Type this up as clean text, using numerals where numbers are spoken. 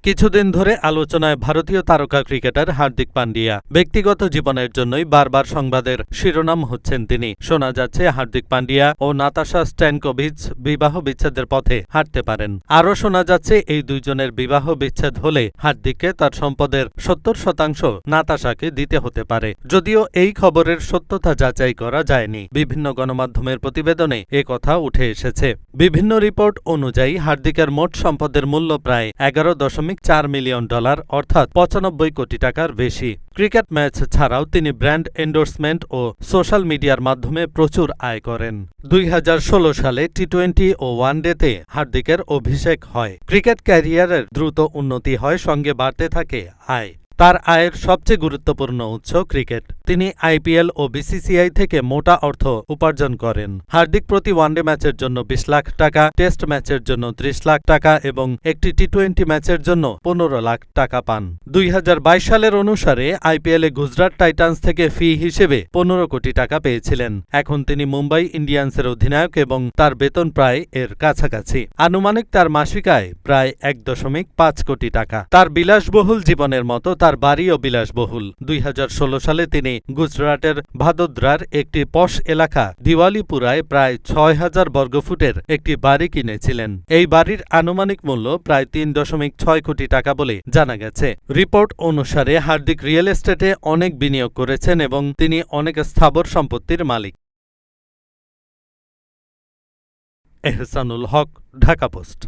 কিছুদিন ধরে আলোচনায় ভারতীয় তারকা ক্রিকেটার হার্দিক পান্ডিয়া। ব্যক্তিগত জীবনের জন্যই বারবার সংবাদের শিরোনাম হচ্ছেন তিনি। শোনা যাচ্ছে হার্দিক পান্ডিয়া ও নাতাশা স্ট্যানকোভিচ বিবাহ বিচ্ছেদের পথে হাঁটতে পারেন। আরও শোনা যাচ্ছে এই দুইজনের বিবাহ বিচ্ছেদ হলে হার্দিককে তার সম্পদের 70% নাতাশাকে দিতে হতে পারে। যদিও এই খবরের সত্যতা যাচাই করা যায়নি, বিভিন্ন গণমাধ্যমের প্রতিবেদনে কথা উঠে এসেছে। বিভিন্ন রিপোর্ট অনুযায়ী হার্দিকের মোট সম্পদের মূল্য প্রায় $11.4 মিলিয়ন, অর্থাৎ 95 কোটি টাকার বেশি। ক্রিকেট ম্যাচ ছাড়াও তিনি ব্র্যান্ড এন্ডোর্সমেন্ট ও সোশ্যাল মিডিয়ার মাধ্যমে প্রচুর আয় করেন। 2016 সালে টি-20 ও ওয়ানডেতে হার্দিকের অভিষেক হয়। ক্রিকেট ক্যারিয়ারের দ্রুত উন্নতি হয়, সঙ্গে বাড়তে থাকে আয়। তার আয়ের সবচেয়ে গুরুত্বপূর্ণ উৎস ক্রিকেট। তিনি আইপিএল ও বিসিসিআই থেকে মোটা অর্থ উপার্জন করেন। হার্দিক প্রতি ওয়ানডে ম্যাচের জন্য 20 লাখ টাকা, টেস্ট ম্যাচের জন্য 30 লাখ টাকা এবং একটি টি-20 ম্যাচের জন্য 15 লাখ টাকা পান। 2022 সালের অনুসারে আইপিএলে গুজরাট টাইটান্স থেকে ফি হিসেবে 15 কোটি টাকা পেয়েছিলেন। এখন তিনি মুম্বাই ইন্ডিয়ান্সের অধিনায়ক এবং তার বেতন প্রায় এর কাছাকাছি। আনুমানিক তার মাসিক আয় প্রায় 1.5 কোটি টাকা। তার বিলাসবহুল জীবনের মতো তার বাড়িও বিলাসবহুল। 2016 সালে তিনি গুজরাটের ভাদোদরার একটি পশ এলাকা দিওয়ালিপুরায় প্রায় 6000 বর্গফুটের একটি বাড়ি কিনেছিলেন। এই বাড়ির আনুমানিক মূল্য প্রায় 3.6 কোটি টাকা বলে জানা গেছে। রিপোর্ট অনুসারে হার্দিক রিয়েল এস্টেটে অনেক বিনিয়োগ করেছেন এবং তিনি অনেক স্থাবর সম্পত্তির মালিক। এহসানুল হক, ঢাকা পোস্ট।